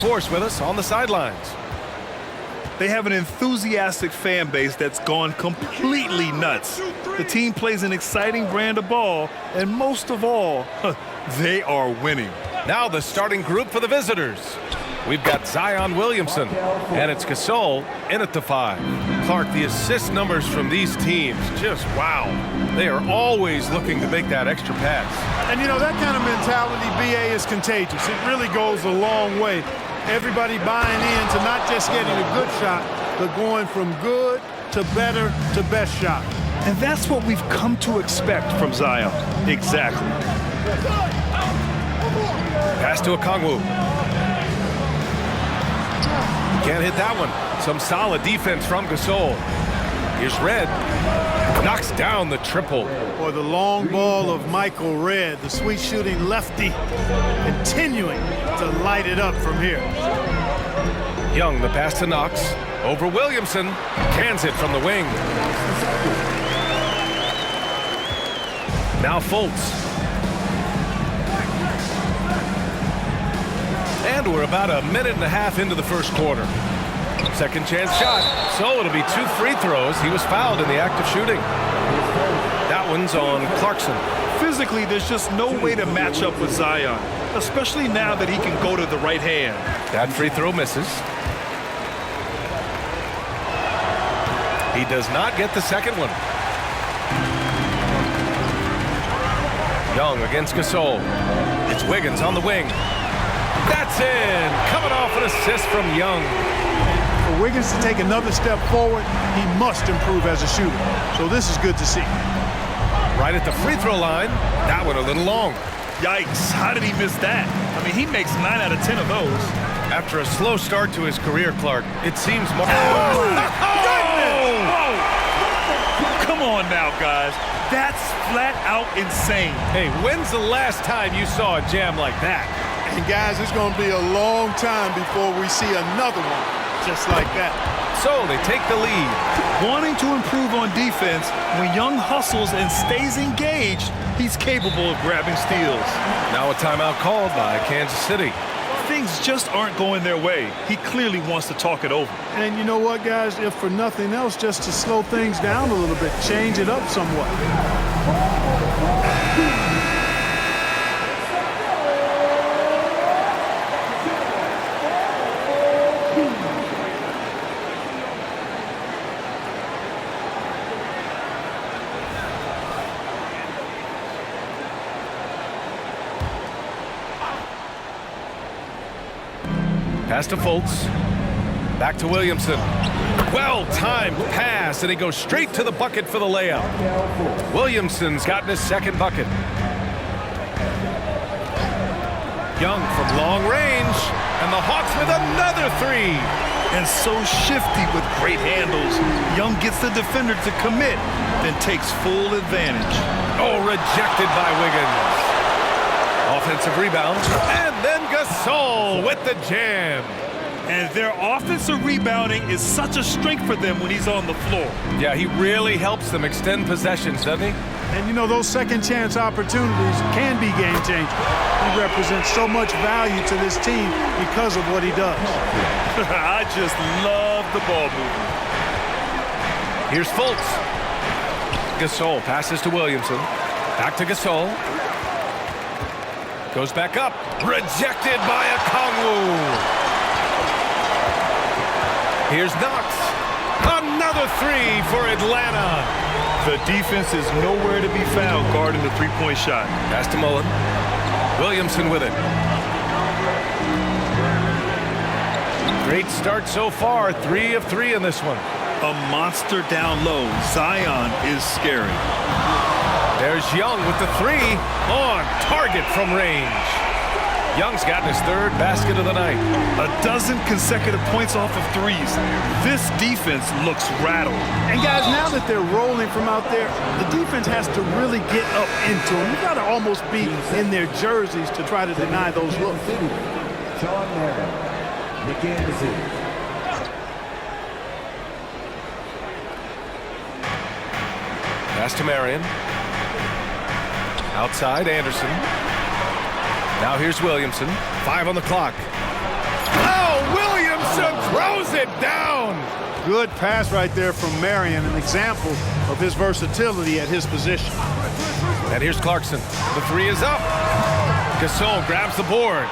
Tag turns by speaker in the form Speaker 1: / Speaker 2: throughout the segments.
Speaker 1: Force with us on the sidelines.
Speaker 2: They have an enthusiastic fan base that's gone completely nuts. The team plays an exciting brand of ball, and most of all, they are winning.
Speaker 1: Now the starting group for the visitors. We've got Zion Williamson, and it's Gasol in at the 5. Clark, the assist numbers from these teams, just wow. They are always looking to make that extra pass.
Speaker 3: And, you know, that kind of mentality, BA, is contagious. It really goes a long way. Everybody buying in to not just getting a good shot, but going from good to better to best shot.
Speaker 2: And that's what we've come to expect from Zion. Exactly.
Speaker 1: Pass to Okongwu. Can't hit that one. Some solid defense from Gasol. Here's Red. Knocks down the triple.
Speaker 3: Or the long ball of Michael Red, the sweet shooting lefty, continuing to light it up from here.
Speaker 1: Young, the pass to Knox. Over Williamson. Cans it from the wing. Now Fultz. And we're about a minute and a half into the first quarter. Second chance shot. So it'll be 2 free throws. He was fouled in the act of shooting. That one's on Clarkson.
Speaker 2: Physically, there's just no way to match up with Zion, especially now that he can go to the right hand.
Speaker 1: That free throw misses. He does not get the second one. Young against Gasol. It's Wiggins on the wing. That's in. Coming off an assist from Young.
Speaker 3: For Wiggins to take another step forward, he must improve as a shooter. So this is good to see.
Speaker 1: Right at the free throw line. That one a little long.
Speaker 2: Yikes, how did he miss that? I mean, he makes 9 out of 10 of those.
Speaker 1: After a slow start to his career, Clark, it seems more...
Speaker 2: Whoa! Come on now, guys. That's flat out insane.
Speaker 1: Hey, when's the last time you saw a jam like that?
Speaker 3: And guys, it's going to be a long time before we see another one just like that.
Speaker 1: So they take the lead.
Speaker 2: Wanting to improve on defense, when Young hustles and stays engaged, he's capable of grabbing steals.
Speaker 1: Now a timeout called by Kansas City.
Speaker 2: Things just aren't going their way. He clearly wants to talk it over.
Speaker 3: And you know what, guys? If for nothing else, just to slow things down a little bit, change it up somewhat.
Speaker 1: Pass to Fultz. Back to Williamson. Well-timed pass, and he goes straight to the bucket for the layup. Williamson's gotten his second bucket. Young from long range, and the Hawks with another 3.
Speaker 2: And so shifty with great handles. Young gets the defender to commit, then takes full advantage.
Speaker 1: Oh, rejected by Wiggins. Offensive rebound, and then Gasol with the jam.
Speaker 2: And their offensive rebounding is such a strength for them when he's on the floor.
Speaker 1: Yeah, he really helps them extend possessions, doesn't he?
Speaker 3: And, you know, those second-chance opportunities can be game-changing. He represents so much value to this team because of what he does.
Speaker 2: I just love the ball movement.
Speaker 1: Here's Fultz. Gasol passes to Williamson. Back to Gasol. Goes back up. Rejected by Okongwu. Here's Knox. Another 3 for Atlanta.
Speaker 2: The defense is nowhere to be found guarding the three-point shot.
Speaker 1: Pass to Mullen. Williamson with it. Great start so far. 3 of 3 in this one.
Speaker 2: A monster down low. Zion is scary.
Speaker 1: There's Young with the 3 on target from range. Young's gotten his 3rd basket of the night.
Speaker 2: 12 consecutive points off of threes. This defense looks rattled.
Speaker 3: And guys, now that they're rolling from out there, the defense has to really get up into them. You've got to almost be in their jerseys to try to deny those looks.
Speaker 4: John Merritt, McKenzie.
Speaker 1: Pass to Marion. Outside, Anderson. Now here's Williamson. 5 on the clock. down.
Speaker 3: Good pass right there from Marion, an example of his versatility at his position.
Speaker 1: And here's Clarkson. The three is up. Gasol grabs the board.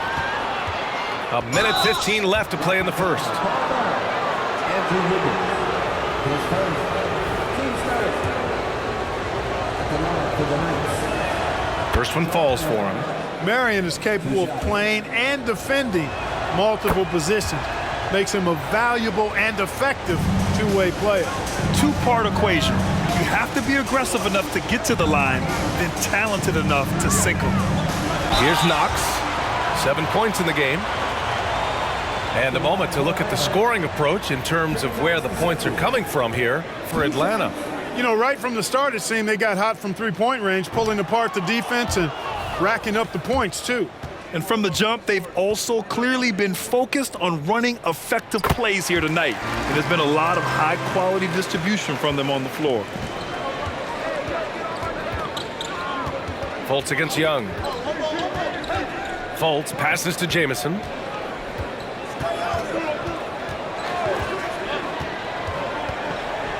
Speaker 1: A minute 15 left to play in the first.
Speaker 4: Andrew Wiggins, his first team starter. At the line for the Knights.
Speaker 1: First one falls for him.
Speaker 3: Marion is capable of playing and defending multiple positions. Makes him a valuable and effective two-way player.
Speaker 2: Two-part equation. You have to be aggressive enough to get to the line, then talented enough to sink them.
Speaker 1: Here's Knox. 7 points in the game. And a moment to look at the scoring approach in terms of where the points are coming from here for Atlanta.
Speaker 3: You know, right from the start, it seemed they got hot from three-point range, pulling apart the defense and racking up the points, too.
Speaker 2: And from the jump, they've also clearly been focused on running effective plays here tonight. And there's been a lot of high-quality distribution from them on the floor.
Speaker 1: Fultz against Young. Fultz passes to Jamison.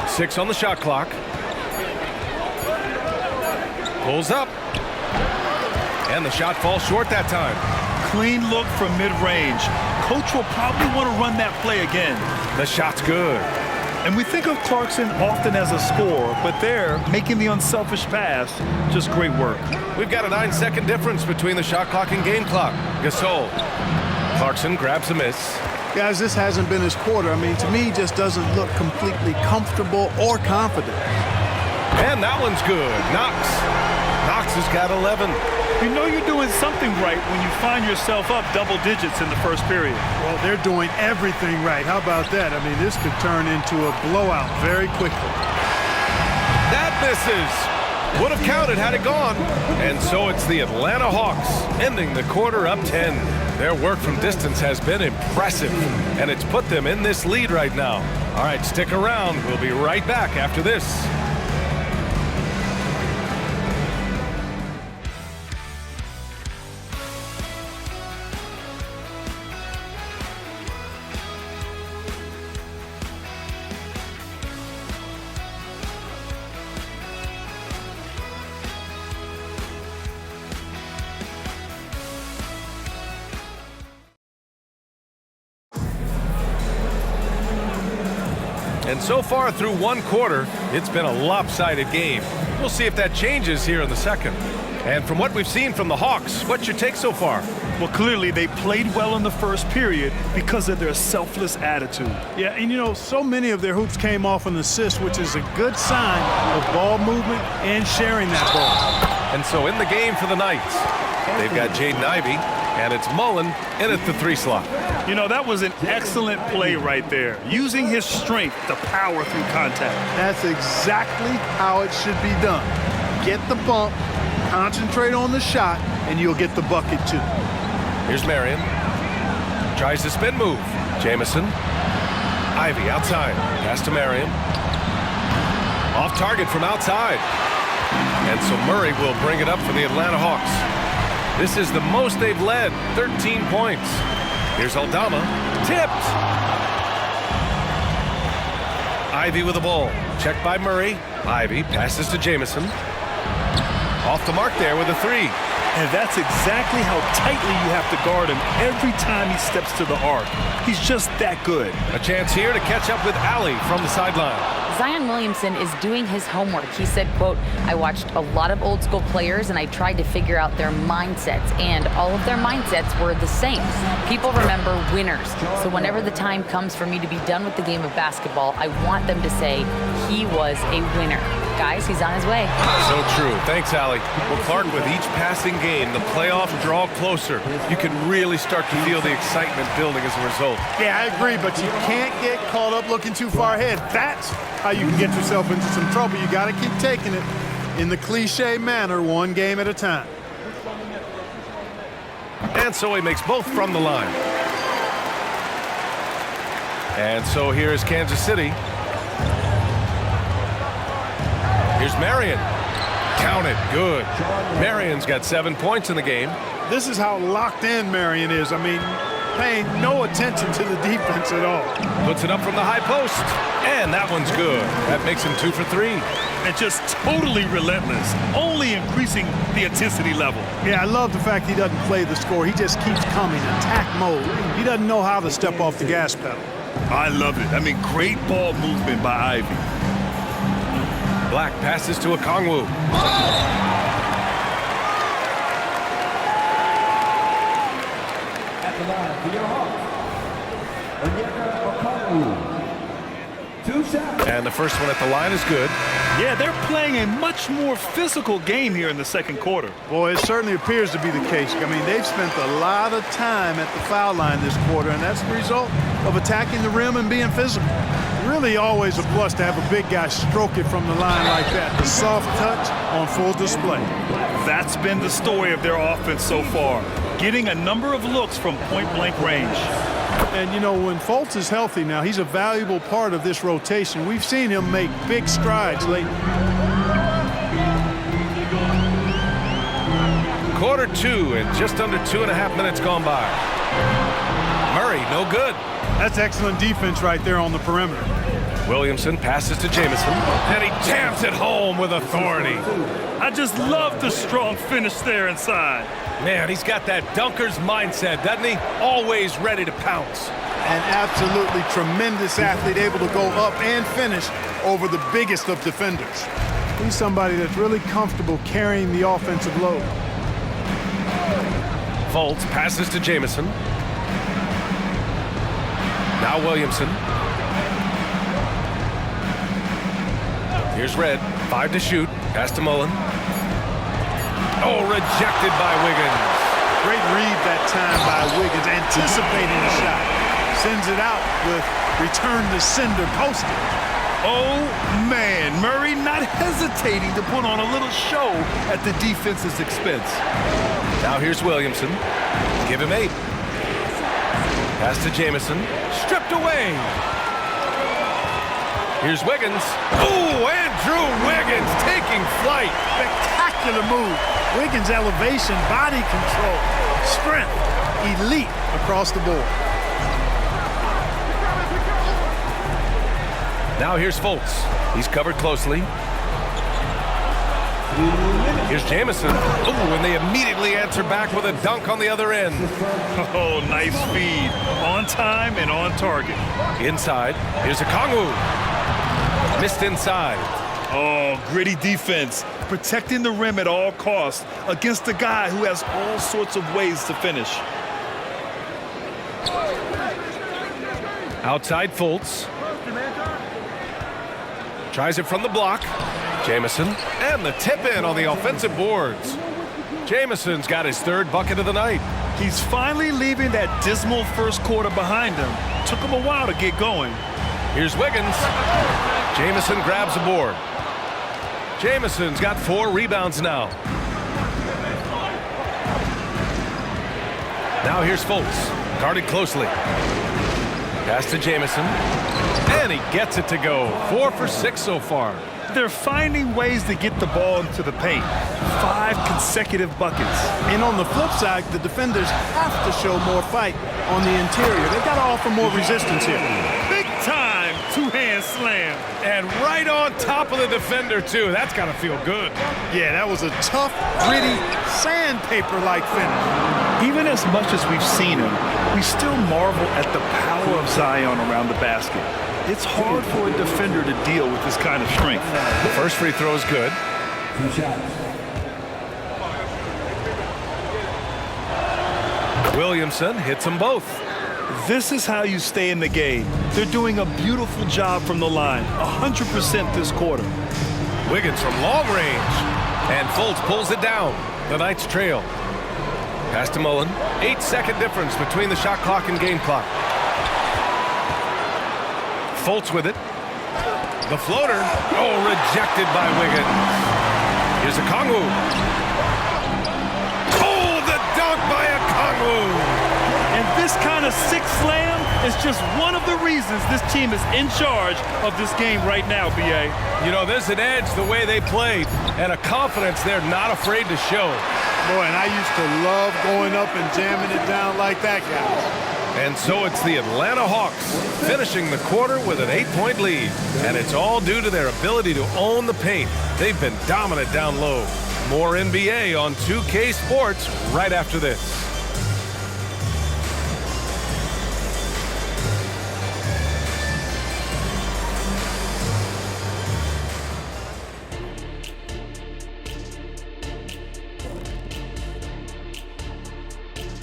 Speaker 1: Six on the shot clock. Pulls up. And the shot falls short that time.
Speaker 2: Clean look from mid-range. Coach will probably want to run that play again.
Speaker 1: The shot's good.
Speaker 2: And we think of Clarkson often as a scorer, but there, making the unselfish pass, just great work.
Speaker 1: We've got a 9-second difference between the shot clock and game clock. Gasol. Clarkson grabs a miss.
Speaker 3: Guys, this hasn't been his quarter. I mean, to me, he just doesn't look completely comfortable or confident.
Speaker 1: And that one's good. Knox has got 11.
Speaker 2: You know you're doing something right when you find yourself up double digits in the first period.
Speaker 3: Well, they're doing everything right. How about that? I mean, this could turn into a blowout very quickly.
Speaker 1: That misses. Would have counted had it gone. And so it's the Atlanta Hawks ending the quarter up 10. Their work from distance has been impressive, and it's put them in this lead right now. All right, stick around. We'll be right back after this. And so far through one quarter, it's been a lopsided game. We'll see if that changes here in the second. And from what we've seen from the Hawks, what's your take so far?
Speaker 2: Well, clearly they played well in the first period because of their selfless attitude.
Speaker 3: Yeah, and you know, so many of their hoops came off an assist, which is a good sign of ball movement and sharing that ball.
Speaker 1: And so in the game for the Knights, they've got Jaden Ivey, and it's Mullen in at the 3 slot.
Speaker 2: You know, that was an excellent play right there, using his strength to power through contact.
Speaker 3: That's exactly how it should be done. Get the bump, concentrate on the shot, and you'll get the bucket too.
Speaker 1: Here's Marion. Tries the spin move. Jamison. Ivey outside. Pass to Marion. Off target from outside. And so Murray will bring it up for the Atlanta Hawks. This is the most they've led, 13 points. Here's Aldama, tipped. Ivey with the ball, checked by Murray. Ivey passes to Jamison. Off the mark there with a 3.
Speaker 2: And that's exactly how tightly you have to guard him every time he steps to the arc. He's just that good.
Speaker 1: A chance here to catch up with Allie from the sideline.
Speaker 5: Zion Williamson is doing his homework. He said, quote, "I watched a lot of old school players and I tried to figure out their mindsets, and all of their mindsets were the same. People remember winners. So whenever the time comes for me to be done with the game of basketball, I want them to say he was a winner." Guys, he's on his way.
Speaker 1: So true. Thanks, Allie. Well, Clark, with each passing game, the playoffs draw closer. You can really start to feel the excitement building as a result.
Speaker 3: Yeah, I agree, but you can't get caught up looking too far ahead. That's how you can get yourself into some trouble. You got to keep taking it in the cliche manner, one game at a time.
Speaker 1: And so he makes both from the line. And so here's Kansas City. Here's Marion. Count it. Good. Marion's got 7 points in the game.
Speaker 3: This is how locked in Marion is. I mean, paying no attention to the defense at all.
Speaker 1: Puts it up from the high post, and that one's good. That makes him 2 for 3.
Speaker 2: And just totally relentless, only increasing the intensity level.
Speaker 3: Yeah, I love the fact he doesn't play the score. He just keeps coming, attack mode. He doesn't know how to step off the gas pedal.
Speaker 2: I love it. I mean, great ball movement by Ivy.
Speaker 1: Black passes to Okongwu.
Speaker 4: At the line for your Hawks, Onyeka Okongwu. 2 shots.
Speaker 1: And the first one at the line is good.
Speaker 2: Yeah, they're playing a much more physical game here in the second quarter.
Speaker 3: Boy, it certainly appears to be the case. I mean, they've spent a lot of time at the foul line this quarter, and that's the result of attacking the rim and being physical. Really always a plus to have a big guy stroke it from the line like that. The soft touch on full display.
Speaker 2: That's been the story of their offense so far, getting a number of looks from point-blank range.
Speaker 3: And, you know, when Fultz is healthy now, he's a valuable part of this rotation. We've seen him make big strides lately.
Speaker 1: Quarter 2 and just under 2.5 minutes gone by. Murray, no good.
Speaker 3: That's excellent defense right there on the perimeter.
Speaker 1: Williamson passes to Jamison, and he jams it home with authority.
Speaker 2: I just love the strong finish there inside.
Speaker 1: Man, he's got that dunker's mindset, doesn't he? Always ready to pounce.
Speaker 3: An absolutely tremendous athlete, able to go up and finish over the biggest of defenders. He's somebody that's really comfortable carrying the offensive load.
Speaker 1: Fultz passes to Jamison. Now Williamson. Here's Red, 5 to shoot. Pass to Mullen. Oh, rejected by Wiggins.
Speaker 3: Great read that time by Wiggins, anticipating the shot. Sends it out with return to sender posted.
Speaker 2: Oh, man, Murray not hesitating to put on a little show at the defense's expense.
Speaker 1: Now here's Williamson. Give him 8. Pass to Jamison. Stripped away. Here's Wiggins. Oh, Andrew Wiggins taking flight.
Speaker 3: Spectacular move. Wiggins' elevation, body control, strength, elite across the board.
Speaker 1: Now here's Fultz. He's covered closely. Here's Jamison. Oh, and they immediately answer back with a dunk on the other end.
Speaker 2: Oh, nice feed. On time and on target.
Speaker 1: Inside. Here's Okongwu. Missed inside.
Speaker 2: Oh, gritty defense. Protecting the rim at all costs against a guy who has all sorts of ways to finish.
Speaker 1: Outside Fultz. Tries it from the block. Jamison. And the tip in on the offensive boards. Jamison's got his 3rd bucket of the night.
Speaker 2: He's finally leaving that dismal first quarter behind him. Took him a while to get going.
Speaker 1: Here's Wiggins. Jamison grabs the board. Jamison's got 4 rebounds now. Now here's Fultz. Guarded closely. Pass to Jamison. And he gets it to go. 4 for 6 so far.
Speaker 2: They're finding ways to get the ball into the paint. 5 consecutive buckets.
Speaker 3: And on the flip side, the defenders have to show more fight on the interior. They've got to offer more resistance here.
Speaker 2: Big time 2-hand slam.
Speaker 1: And right on top of the defender, too. That's got to feel good.
Speaker 3: Yeah, that was a tough, gritty, sandpaper-like finish.
Speaker 2: Even as much as we've seen him, we still marvel at the power of Zion around the basket. It's hard for a defender to deal with this kind of strength.
Speaker 1: The first free throw is good.
Speaker 4: 2 shots.
Speaker 1: Williamson hits them both.
Speaker 2: This is how you stay in the game. They're doing a beautiful job from the line, 100% this quarter.
Speaker 1: Wiggins from long range. And Fultz pulls it down. The Knights trail. Pass to Mullen. 8-second difference between the shot clock and game clock. Fultz with it. The floater. Oh, rejected by Wiggins. Here's Okongwu. Oh, the dunk by Okongwu.
Speaker 2: And this kind of sick slam is just one of the reasons this team is in charge of this game right now, B.A.
Speaker 1: You know, there's an edge the way they played and a confidence they're not afraid to show.
Speaker 3: Boy, and I used to love going up and jamming it down like that, guy.
Speaker 1: And so it's the Atlanta Hawks finishing the quarter with an 8-point lead. And it's all due to their ability to own the paint. They've been dominant down low. More NBA on 2K Sports right after this.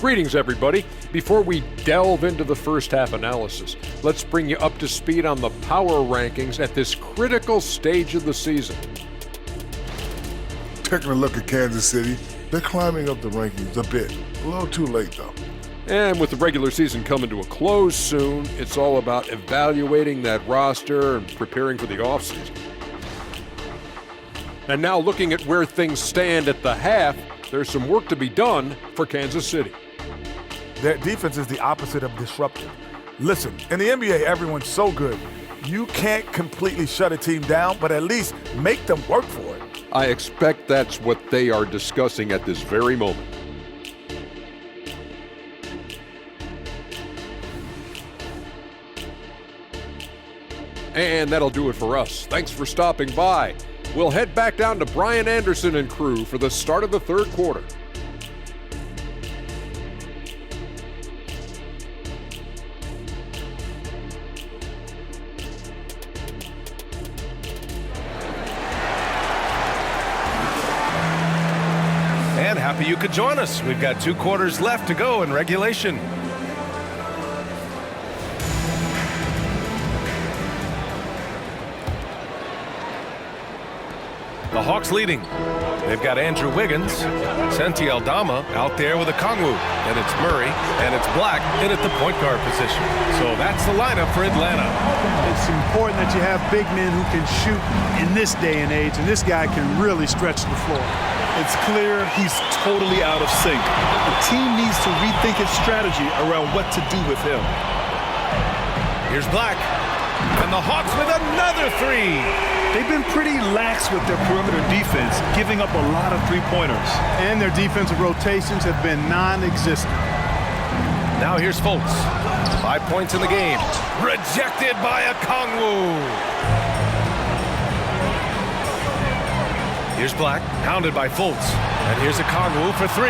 Speaker 6: Greetings, everybody. Before we delve into the first half analysis, let's bring you up to speed on the power rankings at this critical stage of the season.
Speaker 7: Taking a look at Kansas City, they're climbing up the rankings a bit. A little too late, though.
Speaker 6: And with the regular season coming to a close soon, it's all about evaluating that roster and preparing for the offseason. And now looking at where things stand at the half, there's some work to be done for Kansas City.
Speaker 8: Their defense is the opposite of disruptive. Listen, in the NBA, everyone's so good. You can't completely shut a team down, but at least make them work for it.
Speaker 6: I expect that's what they are discussing at this very moment. And that'll do it for us. Thanks for stopping by. We'll head back down to Brian Anderson and crew for the start of the third quarter.
Speaker 1: And happy you could join us. We've got 2 quarters left to go in regulation. The Hawks leading. They've got Andrew Wiggins, Santi Aldama out there with a Kongwu, and it's Murray, and it's Black in at the point guard position. So that's the lineup for Atlanta.
Speaker 3: It's important that you have big men who can shoot in this day and age, and this guy can really stretch the floor.
Speaker 2: It's clear he's totally out of sync. The team needs to rethink its strategy around what to do with him.
Speaker 1: Here's Black, and the Hawks with another 3.
Speaker 2: They've been pretty lax with their perimeter defense, giving up a lot of three-pointers.
Speaker 3: And their defensive rotations have been non-existent.
Speaker 1: Now here's Fultz. 5 points in the game. Rejected by a Kongwu. Here's Black, hounded by Fultz. And here's a Kongwu for 3.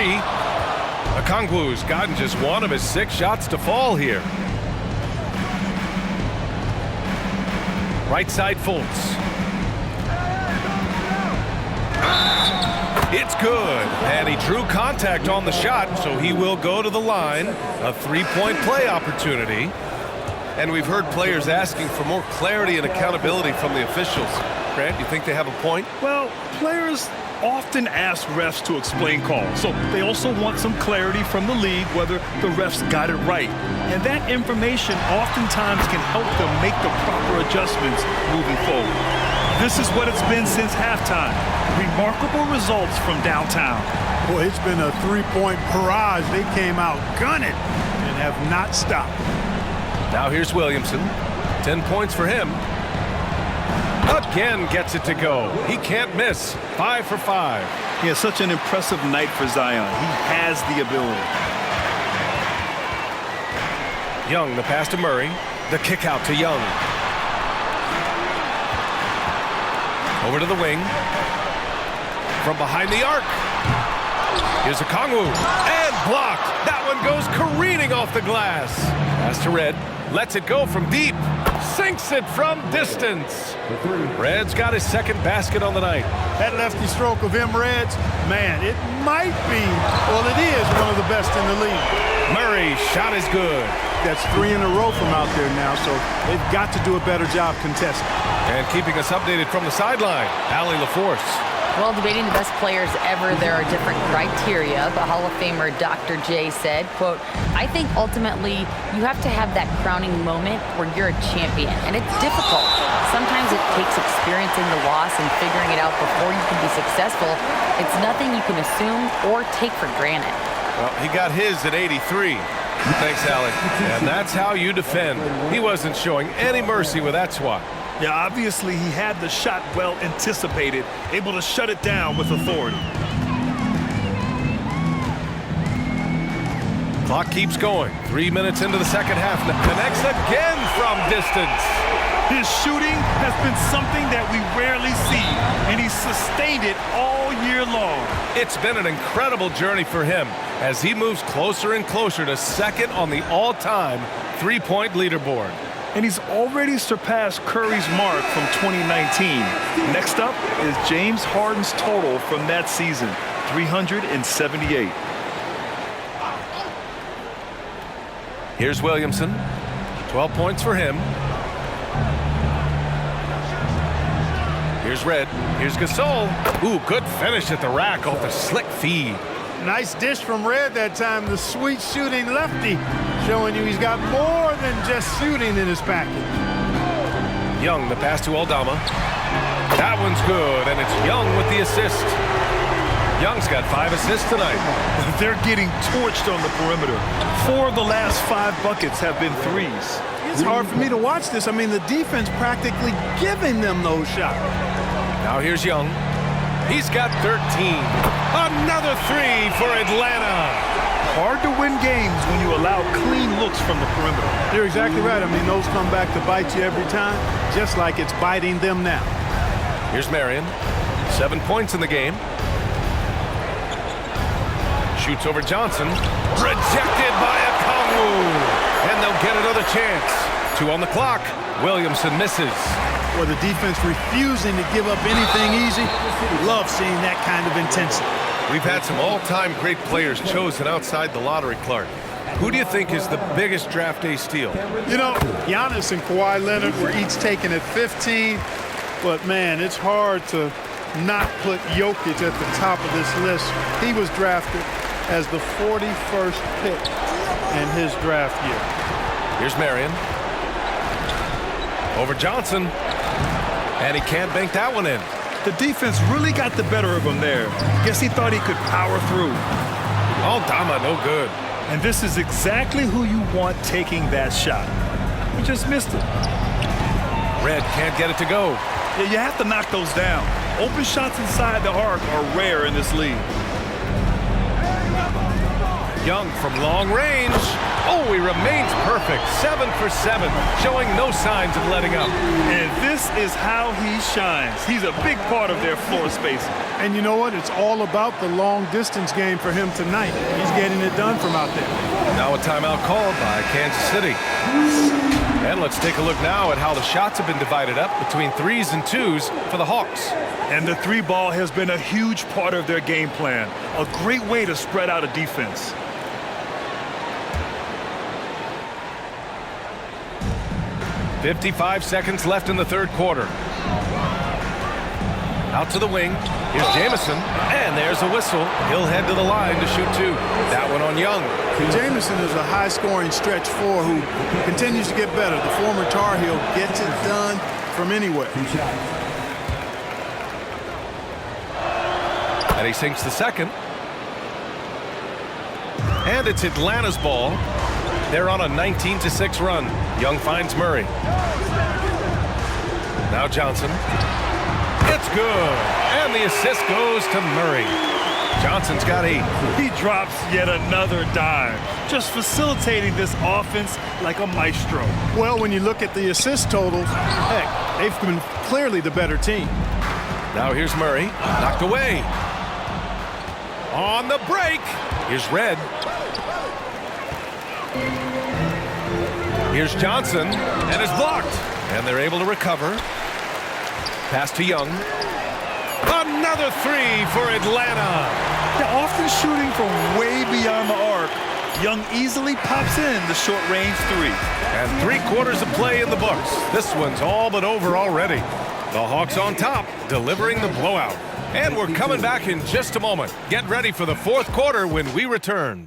Speaker 1: A Kongwu's gotten just 1 of his 6 shots to fall here. Right side Fultz. It's good, and he drew contact on the shot, so he will go to the line. A 3-point play opportunity. And we've heard players asking for more clarity and accountability from the officials. Grant, you think they have a point?
Speaker 2: Well, players often ask refs to explain calls, so they also want some clarity from the league whether the refs got it right. And that information oftentimes can help them make the proper adjustments moving forward. This is what it's been since halftime. Remarkable results from downtown.
Speaker 3: Boy, it's been a 3-point barrage. They came out gunning and have not stopped.
Speaker 1: Now here's Williamson. 10 points for him. Again gets it to go. He can't miss. 5 for 5.
Speaker 2: He has such an impressive night for Zion. He has the ability.
Speaker 1: Young, the pass to Murray. The kick out to Young. Over to the wing. From behind the arc. Here's a Kongwu. And blocked. That one goes careening off the glass. Pass to Red. Lets it go from deep. Sinks it from distance. Red's got his 2nd basket on the night.
Speaker 3: That lefty stroke of Reds, man, it might be, well, it is one of the best in the league.
Speaker 1: Murray's shot is good.
Speaker 3: That's 3 in a row from out there now, so they've got to do a better job contesting.
Speaker 1: And keeping us updated from the sideline, Allie LaForce.
Speaker 5: Well, debating the best players ever, there are different criteria, but Hall of Famer Dr. J said, quote, I think ultimately you have to have that crowning moment where you're a champion, and it's difficult. Sometimes it takes experiencing the loss and figuring it out before you can be successful. It's nothing you can assume or take for granted.
Speaker 1: Well, he got his at 83. Thanks, Allie. And that's how you defend. He wasn't showing any mercy with that swat.
Speaker 2: Yeah, obviously he had the shot well anticipated, able to shut it down with authority.
Speaker 1: Clock keeps going. 3 minutes into the second half. Connects again from distance.
Speaker 2: His shooting has been something that we rarely see, and he's sustained it all year long.
Speaker 1: It's been an incredible journey for him as he moves closer and closer to second on the all-time three-point leaderboard.
Speaker 2: And he's already surpassed Curry's mark from 2019. Next up is James Harden's total from that season, 378.
Speaker 1: Here's Williamson. 12 points for him. Here's Red. Here's Gasol. Ooh, good finish at the rack off the slick feed.
Speaker 3: Nice dish from Red that time. The sweet shooting lefty showing you he's got more than just shooting in his package.
Speaker 1: Young, the pass to Aldama. That one's good, and it's Young with the assist. Young's got 5 assists tonight.
Speaker 2: They're getting torched on the perimeter. 4 of the last 5 buckets have been threes.
Speaker 3: It's hard for me to watch this. I mean, the defense practically giving them those shots.
Speaker 1: Now here's Young. He's got 13. Another 3 for Atlanta.
Speaker 2: Hard to win games when you allow clean looks from the perimeter.
Speaker 3: You're exactly right. I mean, those come back to bite you every time, just like it's biting them now.
Speaker 1: Here's Marion. 7 points in the game. Shoots over Johnson. Rejected by Okongwu. And they'll get another chance. 2 on the clock. Williamson misses.
Speaker 3: Or the defense refusing to give up anything easy. Love seeing that kind of intensity.
Speaker 1: We've had some all-time great players chosen outside the lottery, Clark. Who do you think is the biggest draft day steal?
Speaker 3: You know, Giannis and Kawhi Leonard were each taken at 15. But, man, it's hard to not put Jokic at the top of this list. He was drafted as the 41st pick in his draft year.
Speaker 1: Here's Marion. Over Johnson. And he can't bank that one in.
Speaker 2: The defense really got the better of him there. Guess he thought he could power through.
Speaker 1: Aldama, no good.
Speaker 2: And this is exactly who you want taking that shot. He just missed it.
Speaker 1: Red can't get it to go.
Speaker 2: Yeah, you have to knock those down. Open shots inside the arc are rare in this league.
Speaker 1: Young from long range. Oh, he remains perfect. 7 for 7, showing no signs of letting up.
Speaker 2: And this is how he shines. He's a big part of their floor spacing.
Speaker 3: And you know what? It's all about the long distance game for him tonight. He's getting it done from out there.
Speaker 1: Now a timeout called by Kansas City. And let's take a look now at how the shots have been divided up between 3s and 2s for the Hawks.
Speaker 2: And the 3 ball has been a huge part of their game plan. A great way to spread out a defense.
Speaker 1: .55 seconds left in the third quarter. Out to the wing. Here's Jamison. And there's a whistle. He'll head to the line to shoot 2. That one on Young.
Speaker 3: Jamison is a high-scoring stretch 4 who continues to get better. The former Tar Heel gets it done from anywhere.
Speaker 1: And he sinks the second. And it's Atlanta's ball. They're on a 19-6 run. Young finds Murray. Now Johnson. It's good. And the assist goes to Murray. Johnson's got 8.
Speaker 2: He drops yet another dime, just facilitating this offense like a maestro.
Speaker 3: Well, when you look at the assist totals, heck, they've been clearly the better team.
Speaker 1: Now here's Murray. Knocked away. On the break. Here's Red. Here's Johnson, and it's blocked. And they're able to recover. Pass to Young. Another 3 for Atlanta.
Speaker 2: They're often shooting from way beyond the arc. Young easily pops in the short-range 3.
Speaker 1: And 3/4 of play in the books. This one's all but over already. The Hawks on top, delivering the blowout. And we're coming back in just a moment. Get ready for the fourth quarter when we return.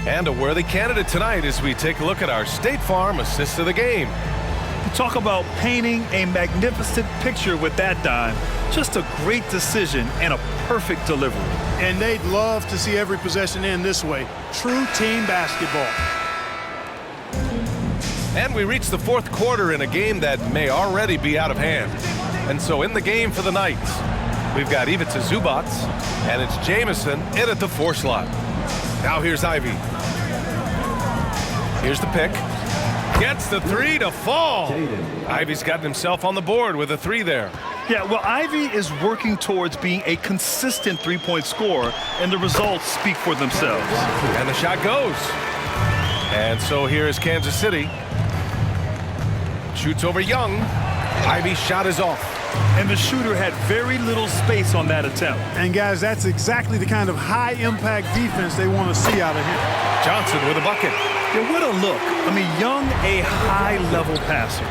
Speaker 1: And a worthy candidate tonight as we take a look at our State Farm assist of the game.
Speaker 2: Talk about painting a magnificent picture with that dime. Just a great decision and a perfect delivery.
Speaker 3: And they'd love to see every possession end this way. True team basketball.
Speaker 1: And we reach the fourth quarter in a game that may already be out of hand. And so in the game for the Knights, we've got Ivica Zubac, and it's Jamison in at the 4 slot. Now here's Ivy. Here's the pick. Gets the 3 to fall. Ivy's gotten himself on the board with a 3 there.
Speaker 2: Yeah, well, Ivy is working towards being a consistent three-point scorer, and the results speak for themselves.
Speaker 1: And the shot goes. And so here is Kansas City. Shoots over Young. Ivy's shot is off.
Speaker 2: And the shooter had very little space on that attempt.
Speaker 3: And guys, that's exactly the kind of high-impact defense they want to see out of him.
Speaker 1: Johnson with a bucket.
Speaker 2: Yeah, what a look. I mean, Young, a high-level passer.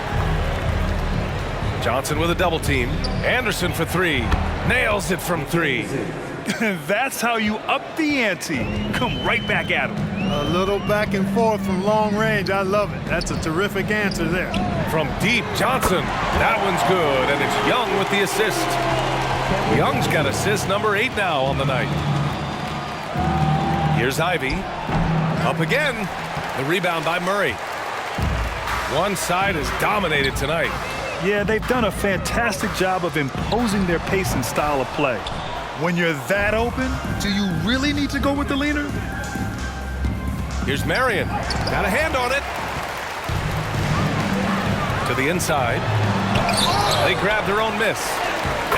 Speaker 1: Johnson with a double team. Anderson for 3. Nails it from 3.
Speaker 2: That's how you up the ante. Come right back at him.
Speaker 3: A little back and forth from long range. I love it. That's a terrific answer there.
Speaker 1: From deep, Johnson. That one's good, and it's Young with the assist. Young's got assist number 8 now on the night. Here's Ivy. Up again. The rebound by Murray. One side is dominated tonight.
Speaker 2: Yeah, they've done a fantastic job of imposing their pace and style of play. When you're that open, do you really need to go with the leaner?
Speaker 1: Here's Marion. Got a hand on it. To the inside. They grab their own miss.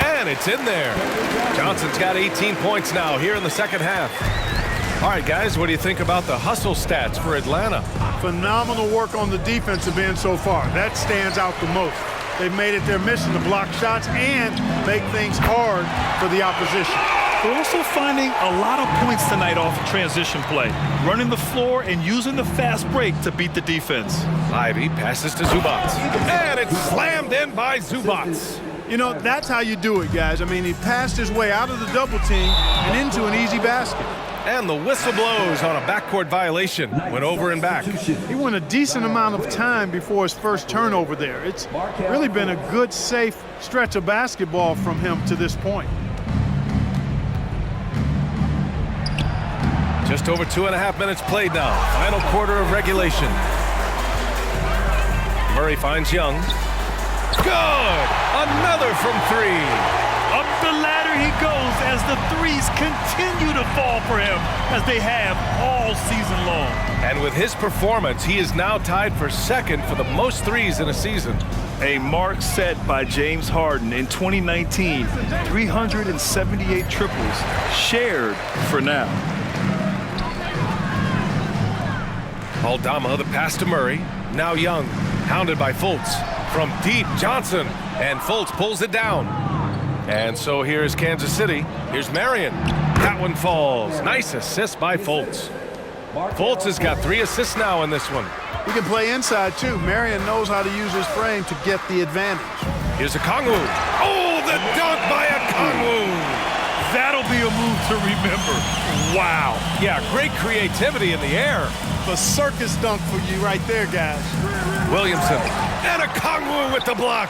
Speaker 1: And it's in there. Johnson's got 18 points now here in the second half. All right, guys, what do you think about the hustle stats for Atlanta?
Speaker 3: Phenomenal work on the defensive end so far. That stands out the most. They've made it their mission to block shots and make things hard for the opposition.
Speaker 2: They're also finding a lot of points tonight off of transition play, running the floor and using the fast break to beat the defense.
Speaker 1: Ivy passes to Zubac. And it's slammed in by Zubac.
Speaker 3: You know, that's how you do it, guys. I mean, he passed his way out of the double team and into an easy basket.
Speaker 1: And the whistle blows on a backcourt violation. Went over and back.
Speaker 3: He went a decent amount of time before his first turnover there. It's really been a good, safe stretch of basketball from him to this point.
Speaker 1: Just over 2.5 minutes played now. Final quarter of regulation. Murray finds Young. Good! Another from 3.
Speaker 2: Up the ladder he goes as the threes continue to fall for him, as they have all season long.
Speaker 1: And with his performance, he is now tied for second for the most threes in a season.
Speaker 2: A mark set by James Harden in 2019. 378 triples shared for now.
Speaker 1: Aldama, the pass to Murray. Now Young, hounded by Fultz. From deep, Johnson. And Fultz pulls it down. And so here's Kansas City. Here's Marion. That one falls. Nice assist by Fultz. Fultz has got 3 assists now in this one.
Speaker 3: He can play inside, too. Marion knows how to use his frame to get the advantage.
Speaker 1: Here's Okongwu. Oh, the dunk by Okongwu.
Speaker 2: That'll be a move to remember.
Speaker 1: Wow. Yeah, great creativity in the air.
Speaker 3: The circus dunk for you right there, guys.
Speaker 1: Williamson. And Okongwu with the block.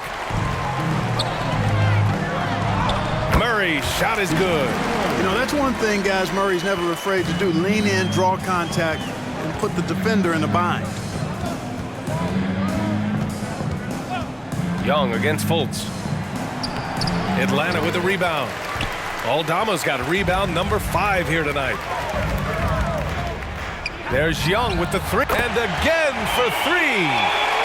Speaker 1: Murray's shot is good.
Speaker 3: You know, that's one thing, guys, Murray's never afraid to do. Lean in, draw contact, and put the defender in a bind.
Speaker 1: Young against Fultz. Atlanta with a rebound. Aldama's got rebound number 5 here tonight. There's Young with the 3. And again for 3.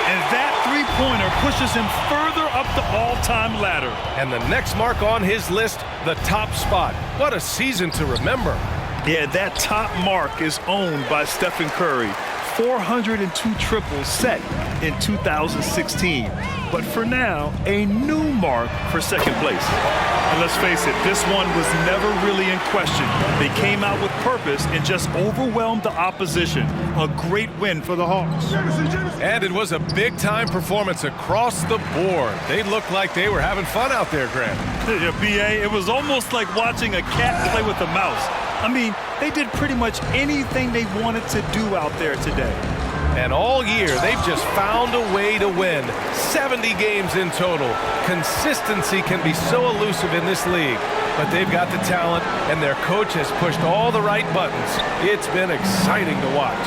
Speaker 2: And that three-pointer pushes him further up the all-time ladder.
Speaker 1: And the next mark on his list, the top spot. What a season to remember.
Speaker 2: Yeah, that top mark is owned by Stephen Curry. 402 triples set in 2016. But for now, a new mark for second place. And let's face it, this one was never really in question. They came out with purpose and just overwhelmed the opposition. A great win for the Hawks.
Speaker 1: And it was a big-time performance across the board. They looked like they were having fun out there, Grant.
Speaker 2: Yeah, B.A., it was almost like watching a cat play with a mouse. I mean, they did pretty much anything they wanted to do out there today.
Speaker 1: And all year, they've just found a way to win. 70 games in total. Consistency can be so elusive in this league, but they've got the talent, and their coach has pushed all the right buttons. It's been exciting to watch.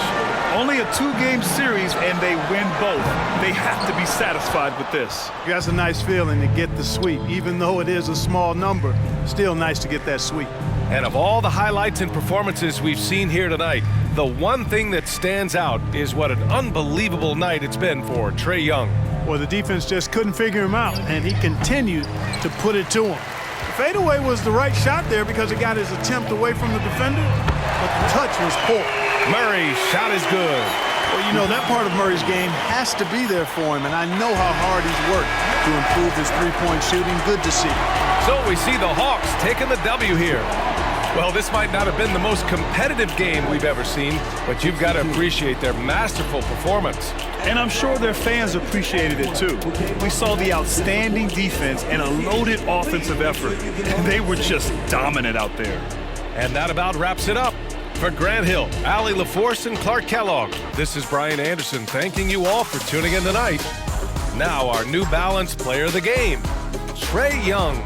Speaker 2: Only a two-game series, and they win both. They have to be satisfied with this.
Speaker 3: That's a nice feeling to get the sweep. Even though it is a small number, still nice to get that sweep.
Speaker 1: And of all the highlights and performances we've seen here tonight, the one thing that stands out is what an unbelievable night it's been for Trae Young.
Speaker 3: Well, the defense just couldn't figure him out, and he continued to put it to him. The fadeaway was the right shot there because it got his attempt away from the defender, but the touch was poor.
Speaker 1: Murray's shot is good.
Speaker 3: Well, you know, that part of Murray's game has to be there for him, and I know how hard he's worked to improve his three-point shooting. Good to see.
Speaker 1: So we see the Hawks taking the W here. Well, this might not have been the most competitive game we've ever seen, but you've got to appreciate their masterful performance.
Speaker 2: And I'm sure their fans appreciated it too. We saw the outstanding defense and a loaded offensive effort. And they were just dominant out there.
Speaker 1: And that about wraps it up. For Grant Hill, Allie LaForce, and Clark Kellogg, this is Brian Anderson thanking you all for tuning in tonight. Now our New Balance player of the game, Trae Young.